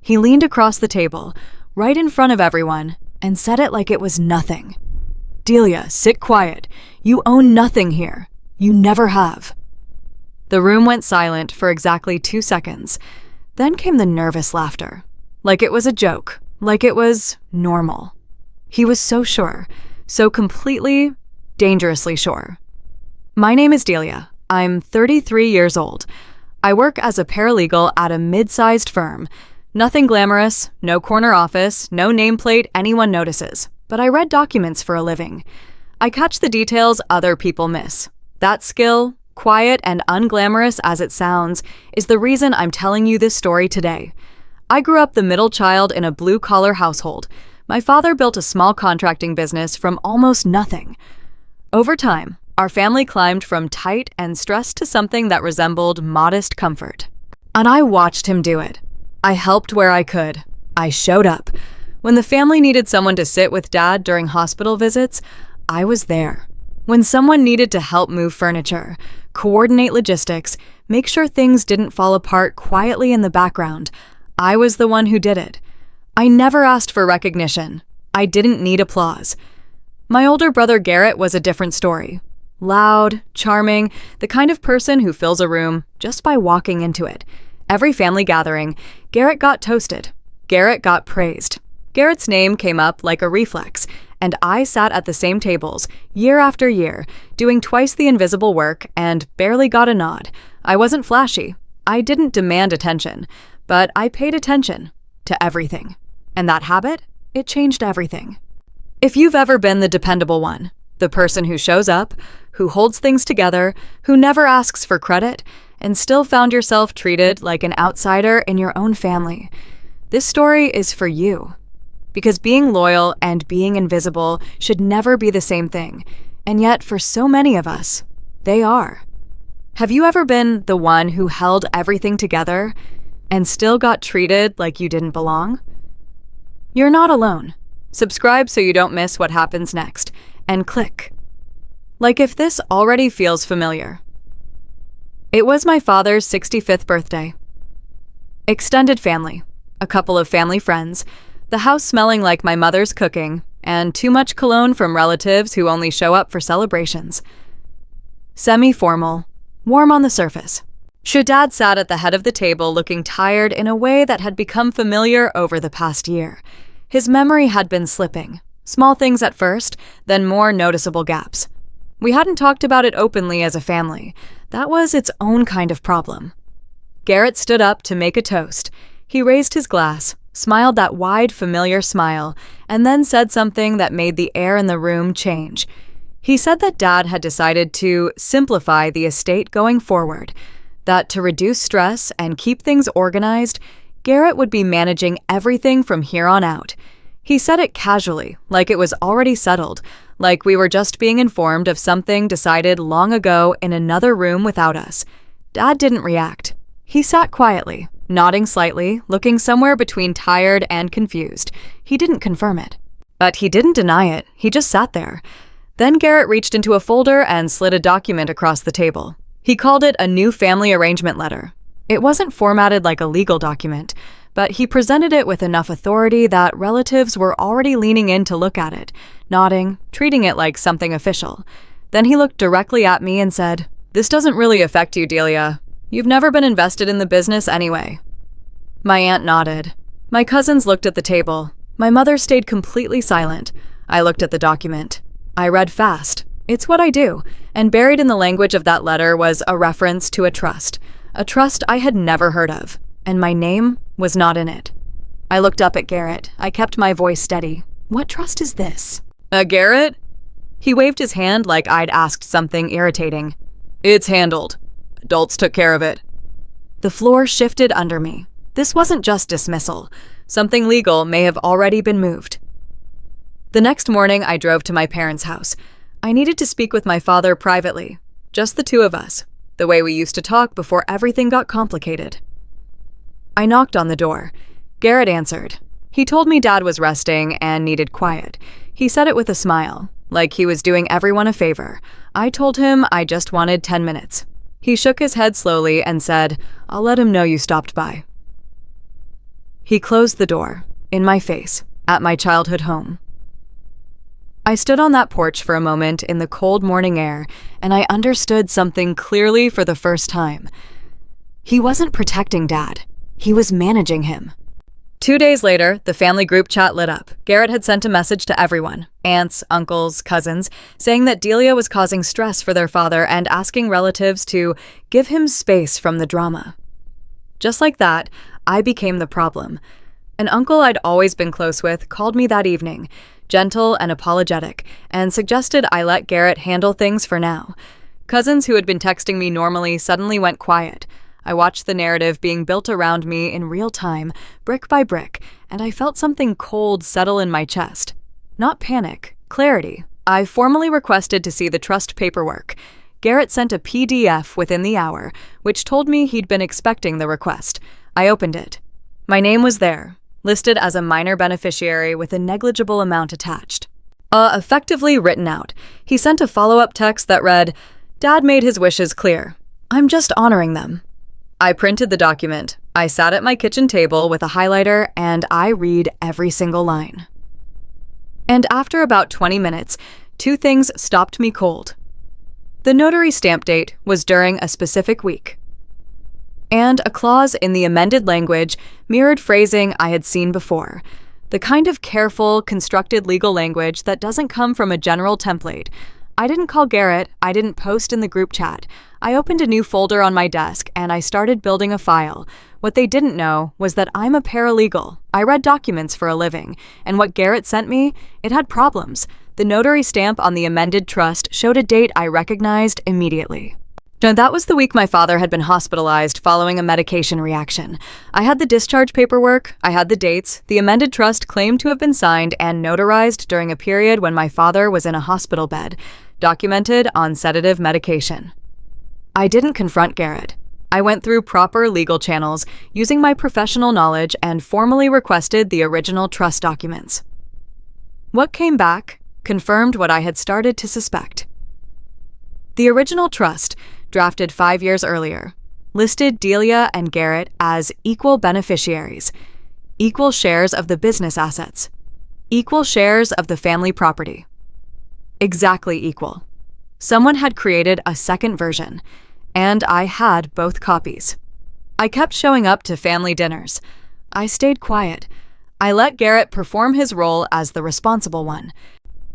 He leaned across the table, right in front of everyone, and said it like it was nothing. "Delia, sit quiet. You own nothing here. You never have." The room went silent for exactly 2 seconds. Then came the nervous laughter. Like it was a joke, like it was normal. He was so sure, so completely, dangerously sure. "My name is Delia. I'm 33 years old. I work as a paralegal at a mid-sized firm. Nothing glamorous, no corner office, no nameplate anyone notices. But I read documents for a living. I catch the details other people miss. That skill, quiet and unglamorous as it sounds, is the reason I'm telling you this story today. I grew up the middle child in a blue-collar household. My father built a small contracting business from almost nothing. Over time, our family climbed from tight and stressed to something that resembled modest comfort. And I watched him do it. I helped where I could. I showed up. When the family needed someone to sit with Dad during hospital visits, I was there. When someone needed to help move furniture, coordinate logistics, make sure things didn't fall apart quietly in the background, I was the one who did it. I never asked for recognition. I didn't need applause. My older brother Garrett was a different story. Loud, charming, the kind of person who fills a room just by walking into it. Every family gathering, Garrett got toasted. Garrett got praised. Garrett's name came up like a reflex, and I sat at the same tables, year after year, doing twice the invisible work and barely got a nod. I wasn't flashy. I didn't demand attention, but I paid attention to everything. And that habit, it changed everything. If you've ever been the dependable one, the person who shows up, who holds things together, who never asks for credit, and still found yourself treated like an outsider in your own family, this story is for you. Because being loyal and being invisible should never be the same thing, and yet for so many of us, they are. Have you ever been the one who held everything together and still got treated like you didn't belong? You're not alone. Subscribe so you don't miss what happens next, and click. Like if this already feels familiar. It was my father's 65th birthday. Extended family, a couple of family friends, the house smelling like my mother's cooking, and too much cologne from relatives who only show up for celebrations. Semi-formal, warm on the surface. Dad sat at the head of the table looking tired in a way that had become familiar over the past year. His memory had been slipping. Small things at first, then more noticeable gaps. We hadn't talked about it openly as a family. That was its own kind of problem. Garrett stood up to make a toast. He raised his glass, smiled that wide, familiar smile, and then said something that made the air in the room change. He said that Dad had decided to simplify the estate going forward, that to reduce stress and keep things organized, Garrett would be managing everything from here on out. He said it casually, like it was already settled, like we were just being informed of something decided long ago in another room without us. Dad didn't react. He sat quietly, nodding slightly, looking somewhere between tired and confused. He didn't confirm it. But he didn't deny it. He just sat there. Then Garrett reached into a folder and slid a document across the table. He called it a new family arrangement letter. It wasn't formatted like a legal document, but he presented it with enough authority that relatives were already leaning in to look at it, nodding, treating it like something official. Then he looked directly at me and said, "This doesn't really affect you, Delia. You've never been invested in the business anyway." My aunt nodded. My cousins looked at the table. My mother stayed completely silent. I looked at the document. I read fast. It's what I do. And buried in the language of that letter was a reference to a trust I had never heard of. And my name was not in it. I looked up at Garrett. I kept my voice steady. "What trust is this?" Garrett?" He waved his hand like I'd asked something irritating. "It's handled. Adults took care of it." The floor shifted under me. This wasn't just dismissal. Something legal may have already been moved. The next morning, I drove to my parents' house. I needed to speak with my father privately. Just the two of us. The way we used to talk before everything got complicated. I knocked on the door. Garrett answered. He told me Dad was resting and needed quiet. He said it with a smile, like he was doing everyone a favor. I told him I just wanted 10 minutes. He shook his head slowly and said, "I'll let him know you stopped by." He closed the door, in my face, at my childhood home. I stood on that porch for a moment in the cold morning air, and I understood something clearly for the first time. He wasn't protecting Dad. He was managing him. 2 days later, the family group chat lit up. Garrett had sent a message to everyone, aunts, uncles, cousins, saying that Delia was causing stress for their father and asking relatives to give him space from the drama. Just like that, I became the problem. An uncle I'd always been close with called me that evening, gentle and apologetic, and suggested I let Garrett handle things for now. Cousins who had been texting me normally suddenly went quiet. I watched the narrative being built around me in real time, brick by brick, and I felt something cold settle in my chest. Not panic, clarity. I formally requested to see the trust paperwork. Garrett sent a PDF within the hour, which told me he'd been expecting the request. I opened it. My name was there, listed as a minor beneficiary with a negligible amount attached. Effectively written out. He sent a follow-up text that read, "Dad made his wishes clear. I'm just honoring them." I printed the document. I sat at my kitchen table with a highlighter and I read every single line. And after about 20 minutes, 2 things stopped me cold. The notary stamp date was during a specific week. And a clause in the amended language mirrored phrasing I had seen before. The kind of careful, constructed legal language that doesn't come from a general template. I didn't call Garrett, I didn't post in the group chat. I opened a new folder on my desk and I started building a file. What they didn't know was that I'm a paralegal. I read documents for a living, and what Garrett sent me, it had problems. The notary stamp on the amended trust showed a date I recognized immediately. Now, that was the week my father had been hospitalized following a medication reaction. I had the discharge paperwork, I had the dates, the amended trust claimed to have been signed and notarized during a period when my father was in a hospital bed, documented on sedative medication. I didn't confront Garrett. I went through proper legal channels, using my professional knowledge, and formally requested the original trust documents. What came back confirmed what I had started to suspect. The original trust, drafted 5 years earlier, listed Delia and Garrett as equal beneficiaries, equal shares of the business assets, equal shares of the family property. Exactly equal. Someone had created a second version, and I had both copies. I kept showing up to family dinners. I stayed quiet. I let Garrett perform his role as the responsible one,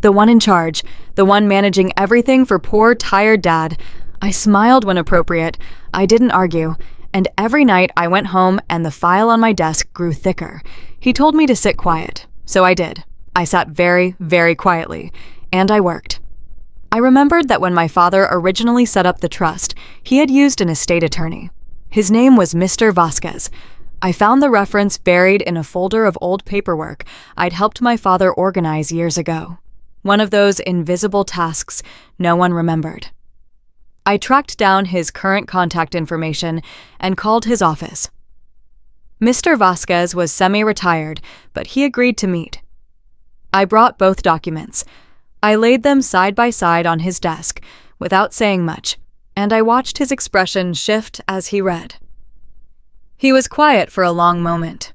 the one in charge, the one managing everything for poor, tired Dad. I smiled when appropriate. I didn't argue, and every night I went home and the file on my desk grew thicker. He told me to sit quiet, so I did. I sat very, very quietly, and I worked. I remembered that when my father originally set up the trust, he had used an estate attorney. His name was Mr. Vasquez. I found the reference buried in a folder of old paperwork I'd helped my father organize years ago. One of those invisible tasks no one remembered. I tracked down his current contact information and called his office. Mr. Vasquez was semi-retired, but he agreed to meet. I brought both documents. I laid them side by side on his desk, without saying much, and I watched his expression shift as he read. He was quiet for a long moment.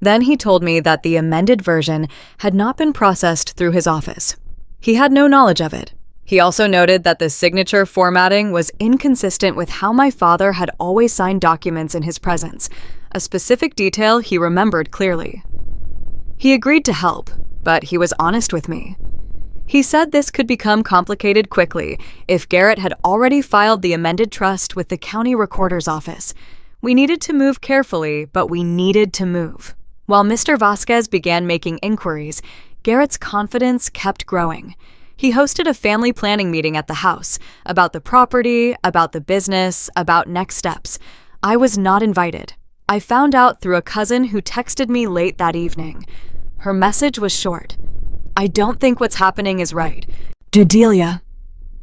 Then he told me that the amended version had not been processed through his office. He had no knowledge of it. He also noted that the signature formatting was inconsistent with how my father had always signed documents in his presence, a specific detail he remembered clearly. He agreed to help, but he was honest with me. He said this could become complicated quickly if Garrett had already filed the amended trust with the county recorder's office. We needed to move carefully, but we needed to move. While Mr. Vasquez began making inquiries, Garrett's confidence kept growing. He hosted a family planning meeting at the house about the property, about the business, about next steps. I was not invited. I found out through a cousin who texted me late that evening. Her message was short. "I don't think what's happening is right. Do Delia."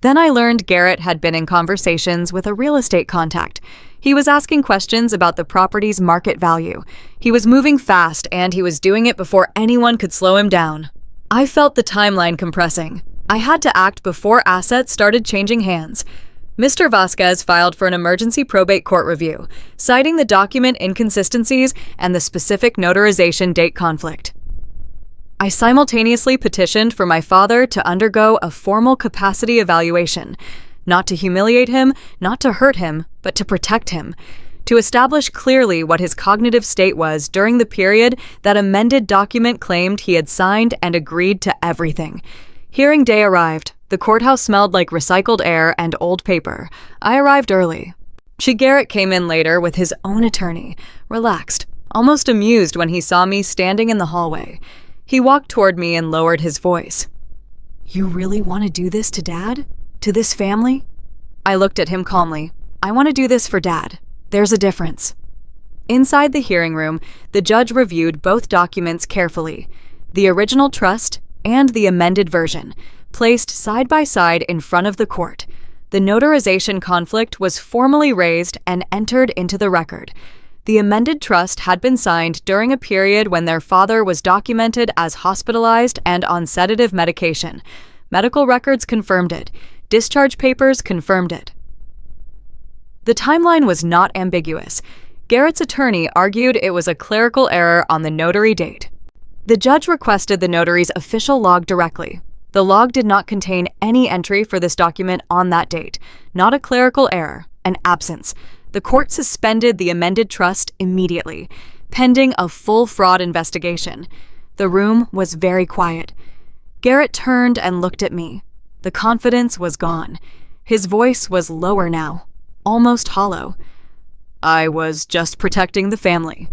Then I learned Garrett had been in conversations with a real estate contact. He was asking questions about the property's market value. He was moving fast, and he was doing it before anyone could slow him down. I felt the timeline compressing. I had to act before assets started changing hands. Mr. Vasquez filed for an emergency probate court review, citing the document inconsistencies and the specific notarization date conflict. I simultaneously petitioned for my father to undergo a formal capacity evaluation, not to humiliate him, not to hurt him, but to protect him, to establish clearly what his cognitive state was during the period that amended document claimed he had signed and agreed to everything. Hearing day arrived. The courthouse smelled like recycled air and old paper. I arrived early. Garrett came in later with his own attorney, relaxed, almost amused when he saw me standing in the hallway. He walked toward me and lowered his voice. "You really want to do this to Dad? To this family?" I looked at him calmly. "I want to do this for Dad. There's a difference." Inside the hearing room, the judge reviewed both documents carefully, the original trust and the amended version, placed side by side in front of the court. The notarization conflict was formally raised and entered into the record. The amended trust had been signed during a period when their father was documented as hospitalized and on sedative medication. Medical records confirmed it. Discharge papers confirmed it. The timeline was not ambiguous. Garrett's attorney argued it was a clerical error on the notary date. The judge requested the notary's official log directly. The log did not contain any entry for this document on that date, not a clerical error, an absence. The court suspended the amended trust immediately, pending a full fraud investigation. The room was very quiet. Garrett turned and looked at me. The confidence was gone. His voice was lower now, almost hollow. "I was just protecting the family."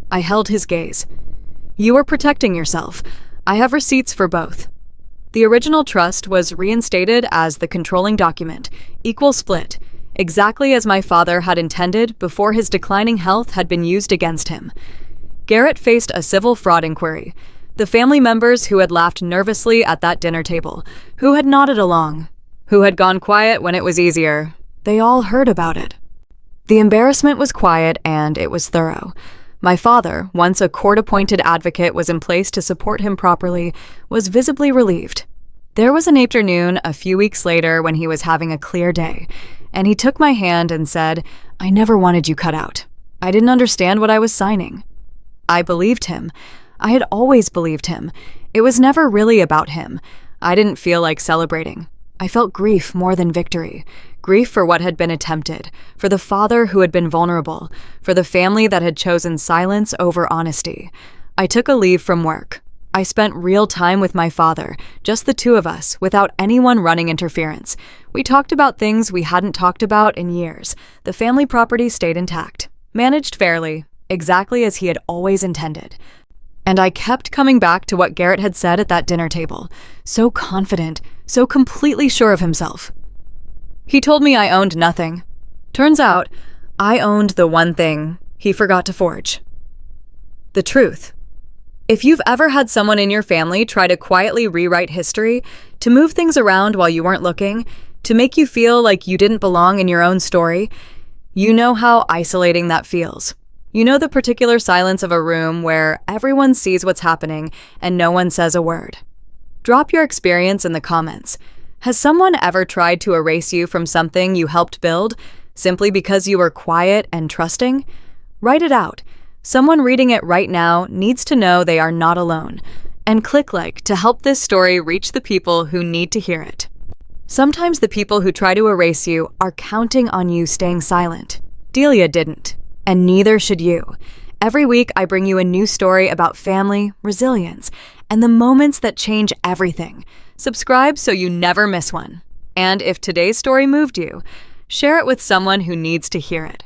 I held his gaze. "You were protecting yourself. I have receipts for both." The original trust was reinstated as the controlling document, equal split, exactly as my father had intended before his declining health had been used against him. Garrett faced a civil fraud inquiry. The family members who had laughed nervously at that dinner table, who had nodded along, who had gone quiet when it was easier, they all heard about it. The embarrassment was quiet and it was thorough. My father, once a court-appointed advocate was in place to support him properly, was visibly relieved. There was an afternoon a few weeks later when he was having a clear day, and he took my hand and said, "I never wanted you cut out. I didn't understand what I was signing." I believed him. I had always believed him. It was never really about him. I didn't feel like celebrating. I felt grief more than victory. Grief for what had been attempted, for the father who had been vulnerable, for the family that had chosen silence over honesty. I took a leave from work. I spent real time with my father, just the two of us, without anyone running interference. We talked about things we hadn't talked about in years. The family property stayed intact, managed fairly, exactly as he had always intended. And I kept coming back to what Garrett had said at that dinner table, so confident, so completely sure of himself. He told me I owned nothing. Turns out, I owned the one thing he forgot to forge. The truth. If you've ever had someone in your family try to quietly rewrite history, to move things around while you weren't looking, to make you feel like you didn't belong in your own story, you know how isolating that feels. You know the particular silence of a room where everyone sees what's happening and no one says a word. Drop your experience in the comments. Has someone ever tried to erase you from something you helped build, simply because you were quiet and trusting? Write it out. Someone reading it right now needs to know they are not alone. And click like to help this story reach the people who need to hear it. Sometimes the people who try to erase you are counting on you staying silent. Delia didn't, and neither should you. Every week I bring you a new story about family, resilience, and the moments that change everything. Subscribe so you never miss one. And if today's story moved you, share it with someone who needs to hear it.